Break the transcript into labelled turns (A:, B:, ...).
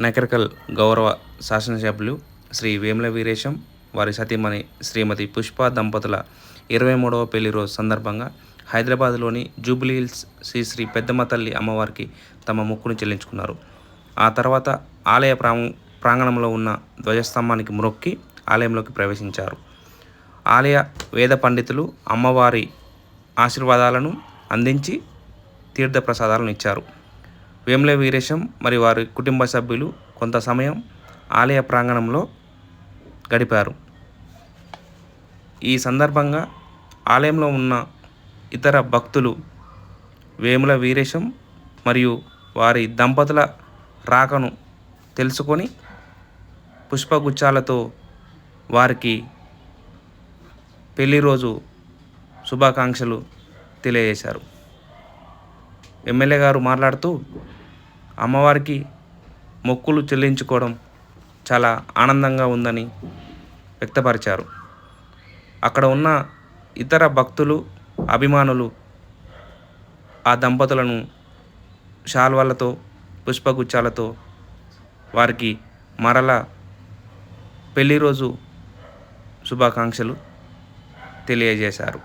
A: నకరికల్ గౌరవ శాసనసభ్యులు శ్రీ వేముల వీరేశం వారి సతీమణి శ్రీమతి పుష్ప దంపతుల 23వ పెళ్లి రోజు సందర్భంగా హైదరాబాద్లోని జూబ్లీ హిల్స్ శ్రీ పెద్దమ్మ తల్లి అమ్మవారికి తమ మొక్కును చెల్లించుకున్నారు. ఆ తర్వాత ఆలయ ప్రాంగణంలో ఉన్న ధ్వజస్తంభానికి మొక్కి ఆలయంలోకి ప్రవేశించారు. ఆలయ వేద పండితులు అమ్మవారి ఆశీర్వాదాలను అందించి తీర్థప్రసాదాలను ఇచ్చారు. వేముల వీరేశం మరియు వారి కుటుంబ సభ్యులు కొంత సమయం ఆలయ ప్రాంగణంలో గడిపారు. ఈ సందర్భంగా ఆలయంలో ఉన్న ఇతర భక్తులు వేముల వీరేశం మరియు వారి దంపతుల రాకను తెలుసుకొని పుష్పగుచ్చాలతో వారికి పెళ్లి రోజు శుభాకాంక్షలు తెలియజేశారు. ఎమ్మెల్యే గారు మాట్లాడుతూ అమ్మవారికి మొక్కులు చెల్లించుకోవడం చాలా ఆనందంగా ఉందని వ్యక్తపరిచారు. అక్కడ ఉన్న ఇతర భక్తులు అభిమానులు ఆ దంపతులను శాల్వాలతో పుష్పగుచ్చాలతో వారికి మరలా పెళ్లి రోజు శుభాకాంక్షలు తెలియజేశారు.